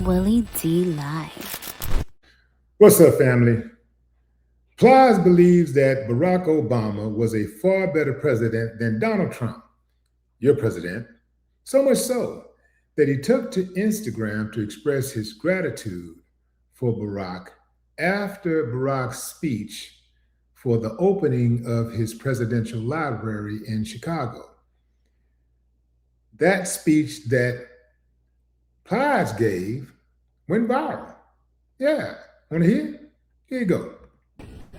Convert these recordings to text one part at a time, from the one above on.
Willie D Live. What's up, family? Plies believes that Barack Obama was a far better president than Donald Trump, your president, so much so that he took to Instagram to express his gratitude for Barack after Barack's speech for the opening of his presidential library in Chicago. That speech that Plies gave went viral. Yeah, want to hear? Here you go.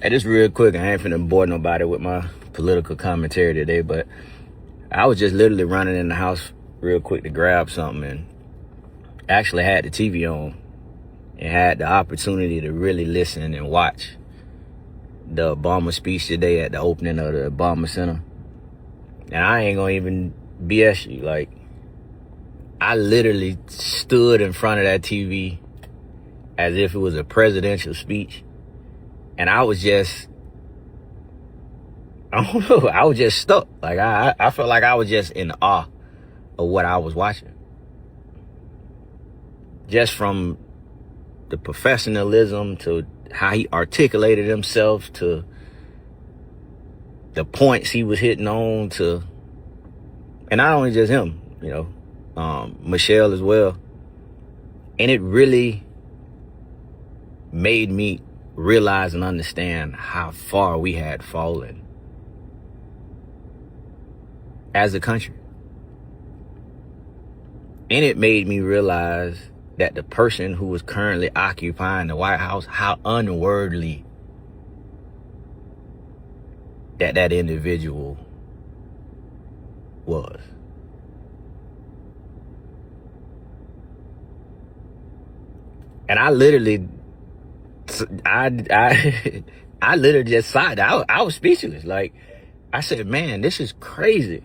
Hey, this real quick. I ain't finna bore nobody with my political commentary today, but I was just literally running in the house real quick to grab something and actually had the TV on and had the opportunity to really listen and watch the Obama speech today at the opening of the Obama Center. And I ain't gonna even BS you. Like, I literally stood in front of that TV as if it was a presidential speech. And I was just, I don't know, I was just stuck. Like, I felt like I was just in awe of what I was watching. Just from the professionalism to how he articulated himself to the points he was hitting on to, and not only just him, Michelle as well. And it really made me realize and understand how far we had fallen as a country. And it made me realize that the person who was currently occupying the White House, how unworldly that individual was. And I literally just sighed. I was speechless. Like, I said, man, this is crazy.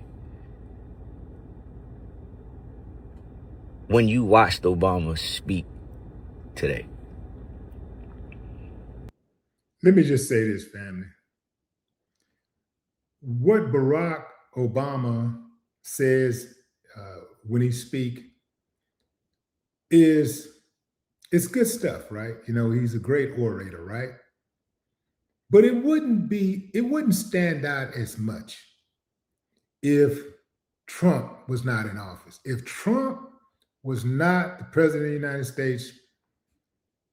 When you watched Obama speak today. Let me just say this, family. What Barack Obama says when he speaks it's good stuff, right? You know, he's a great orator, right? But it wouldn't stand out as much if Trump was not in office. If Trump was not the president of the United States,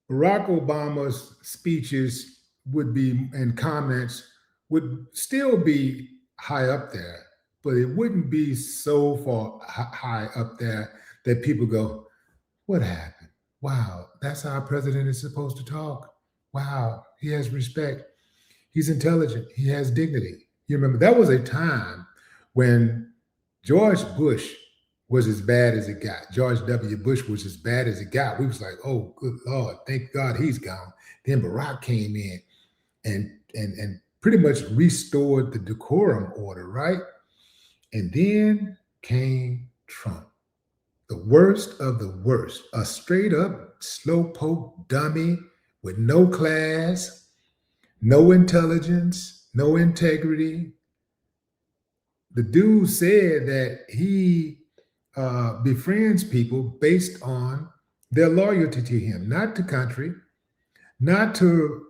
Barack Obama's speeches would be and comments would still be high up there, but it wouldn't be so far high up there that people go, what happened? Wow, that's how a president is supposed to talk. Wow, he has respect. He's intelligent. He has dignity. You remember, that was a time when George Bush was as bad as it got. George W. Bush was as bad as it got. We was like, oh, good Lord, thank God he's gone. Then Barack came in and pretty much restored the decorum order, right? And then came Trump, the worst of the worst, a straight up slowpoke dummy with no class, no intelligence, no integrity. The dude said that he befriends people based on their loyalty to him, not to country, not to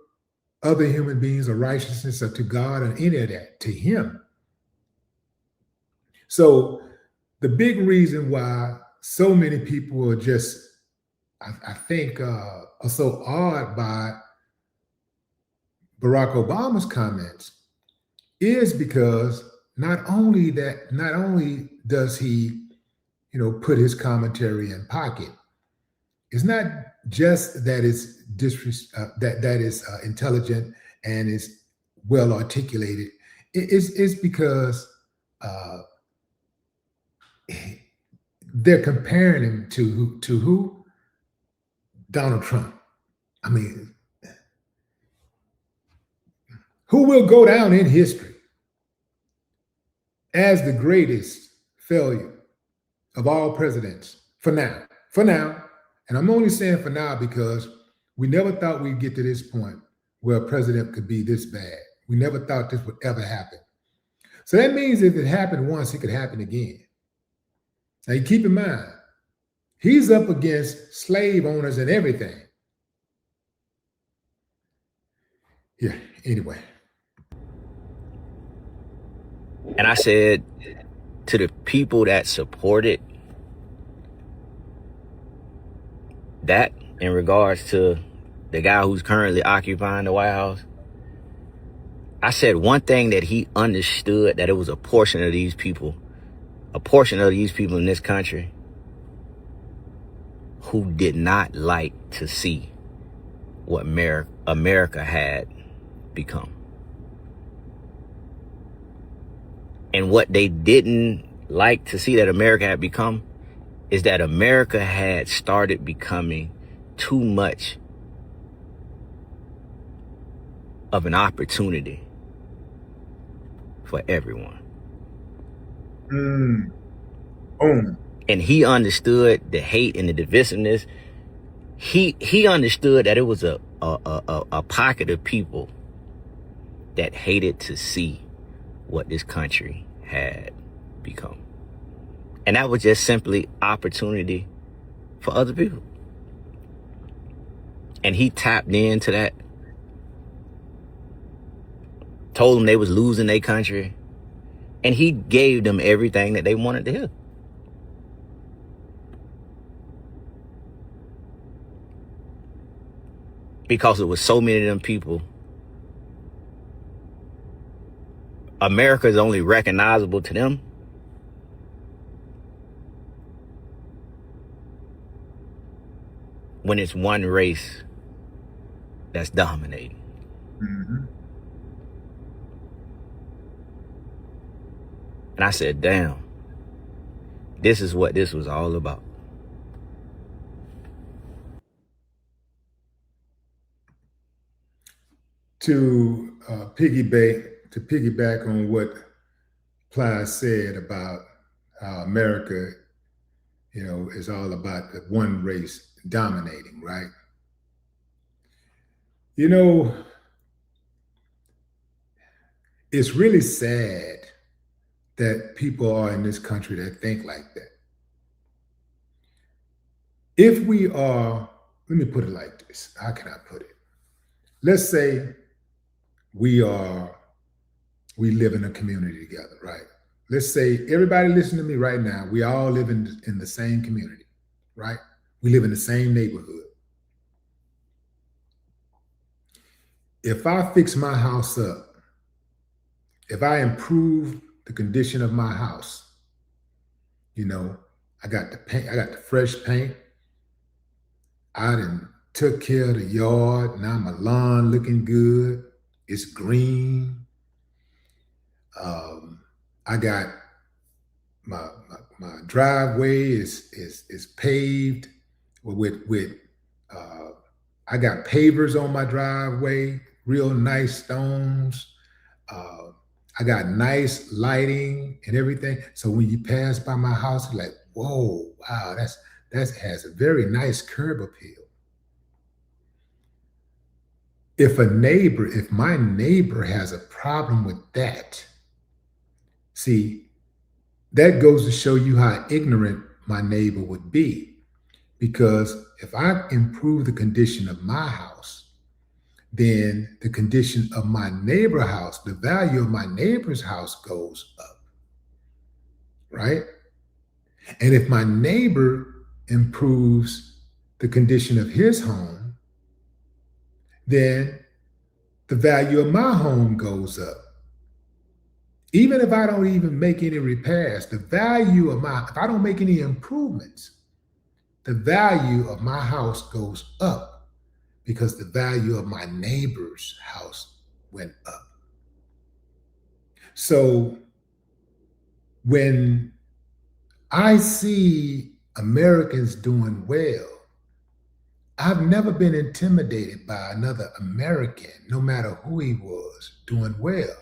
other human beings or righteousness or to God or any of that, to him. So the big reason why so many people are just, I think, are so awed by Barack Obama's comments is because not only does he, put his commentary in pocket, it's not just that it's that is intelligent and is well articulated. It's because they're comparing him to who? Donald Trump. I mean, who will go down in history as the greatest failure of all presidents for now. And I'm only saying for now because we never thought we'd get to this point where a president could be this bad. We never thought this would ever happen. So that means if it happened once, it could happen again. Now you keep in mind, He's up against slave owners and everything. Yeah, anyway. And I said to the people that supported that in regards to the guy who's currently occupying the White House, I said one thing that he understood, that it was a portion of these people in this country who did not like to see what America had become. And what they didn't like to see that America had become is that America had started becoming too much of an opportunity for everyone. Boom. And he understood the hate and the divisiveness. He understood that it was a pocket of people that hated to see what this country had become. And that was just simply opportunity for other people. And he tapped into that, told them they was losing their country, and he gave them everything that they wanted to hear. Because it was so many of them people, America is only recognizable to them when it's one race that's dominating. Mm-hmm. And I said, damn, this is what this was all about. To piggyback on what Plies said about how America, is all about the one race dominating, right? It's really sad that people are in this country that think like that. If we are, let me put it like this. How can I put it? Let's say we live in a community together, right? Let's say everybody listen to me right now. We all live in the same community, right? We live in the same neighborhood. If I fix my house up, if I improve the condition of my house, I got the paint, I got the fresh paint. I done took care of the yard. Now my lawn looking good. It's green. I got my driveway is paved with I got pavers on my driveway, real nice stones. I got nice lighting and everything. So when you pass by my house, you're like, whoa, wow, that has a very nice curb appeal. If my neighbor has a problem with that, see, that goes to show you how ignorant my neighbor would be. Because if I improve the condition of my house, then the condition of my neighbor's house, the value of my neighbor's house goes up, right? And if my neighbor improves the condition of his home, then the value of my home goes up. Even if I don't even make any repairs, if I don't make any improvements, the value of my house goes up because the value of my neighbor's house went up. So when I see Americans doing well, I've never been intimidated by another American, no matter who he was, doing well.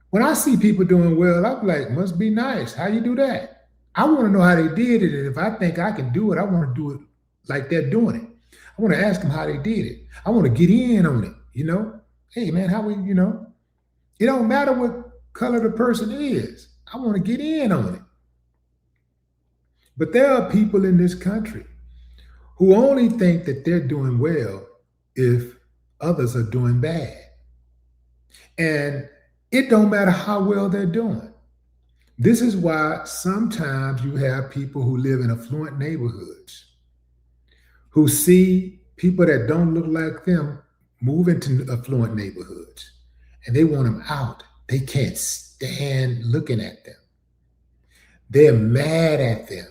When I see people doing well, I'm like, must be nice. How you do that? I want to know how they did it. And if I think I can do it, I want to do it like they're doing it. I want to ask them how they did it. I want to get in on it, Hey, man, how we, it don't matter what color the person is. I want to get in on it. But there are people in this country who only think that they're doing well if others are doing bad. And it don't matter how well they're doing. This is why sometimes you have people who live in affluent neighborhoods who see people that don't look like them move into affluent neighborhoods and they want them out. They can't stand looking at them. They're mad at them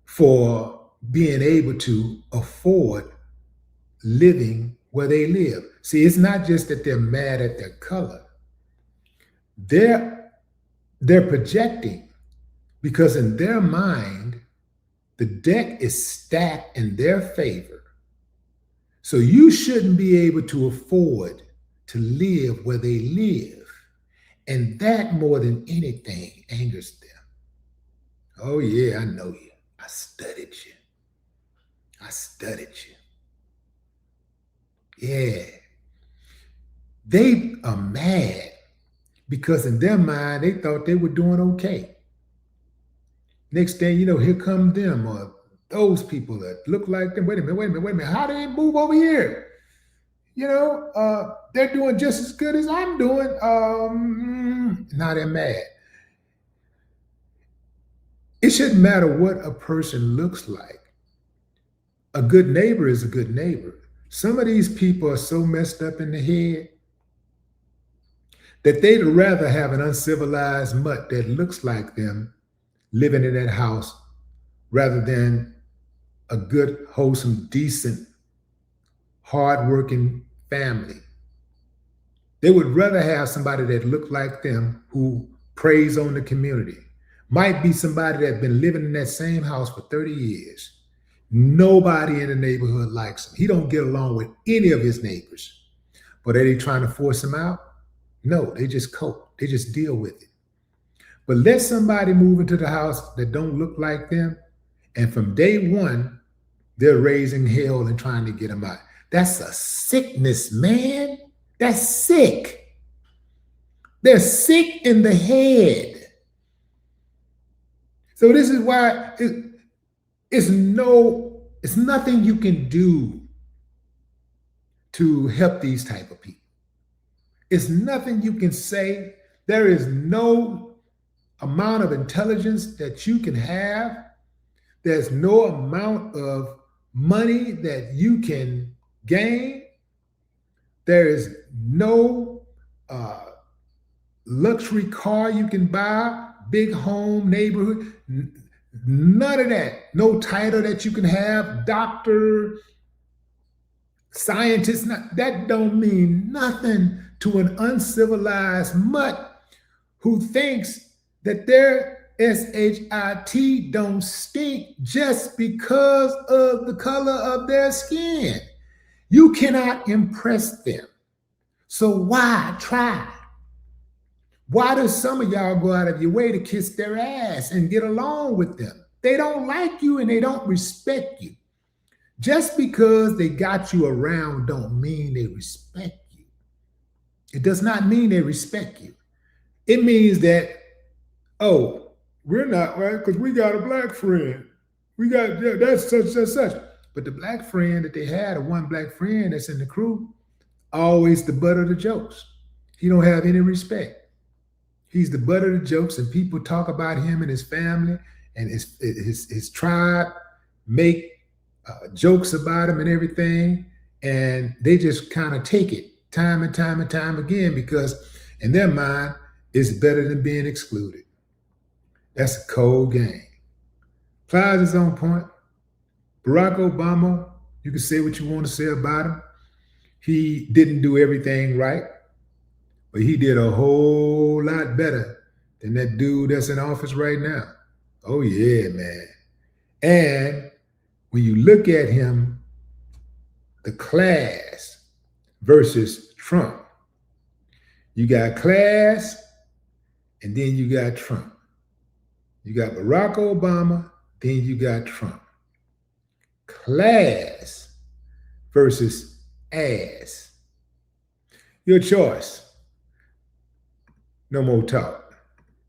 for being able to afford living where they live. See, it's not just that they're mad at their color. They're projecting because in their mind, the deck is stacked in their favor. So you shouldn't be able to afford to live where they live. And that more than anything angers them. Oh yeah, I know you. I studied you. I studied you. Yeah. They are mad because in their mind, they thought they were doing okay. Next thing you know, here come them or those people that look like them. Wait a minute. How did they move over here? You know, they're doing just as good as I'm doing. Now they're mad. It shouldn't matter what a person looks like. A good neighbor is a good neighbor. Some of these people are so messed up in the head that they'd rather have an uncivilized mutt that looks like them living in that house rather than a good, wholesome, decent, hardworking family. They would rather have somebody that looked like them who preys on the community. Might be somebody that's been living in that same house for 30 years. Nobody in the neighborhood likes him. He don't get along with any of his neighbors. But are they trying to force him out? No, they just cope. They just deal with it. But let somebody move into the house that don't look like them, and from day one, they're raising hell and trying to get them out. That's a sickness, man. That's sick. They're sick in the head. So this is why it's nothing you can do to help these type of people. It's nothing you can say. There is no amount of intelligence that you can have. There's no amount of money that you can gain. There is no luxury car you can buy, big home, neighborhood, none of that. No title that you can have, doctor, scientist, that don't mean nothing to an uncivilized mutt who thinks that their SHIT don't stink just because of the color of their skin. You cannot impress them. So why try? Why do some of y'all go out of your way to kiss their ass and get along with them? They don't like you and they don't respect you. Just because they got you around don't mean they respect you. It does not mean they respect you. It means that, oh, we're not right because we got a black friend. We got that's such. But the black friend that they had, or one black friend that's in the crew, always the butt of the jokes. He don't have any respect. He's the butt of the jokes, and people talk about him and his family and his tribe, make jokes about him and everything, and they just kind of take it time and time again because in their mind, it's better than being excluded. That's a cold game. Plies is on point. Barack Obama, you can say what you want to say about him. He didn't do everything right, but he did a whole lot better than that dude that's in office right now. Oh yeah, man. And when you look at him, the class versus Trump, you got class and then you got Trump. You got Barack Obama, then you got Trump. Class versus ass. Your choice. No more talk.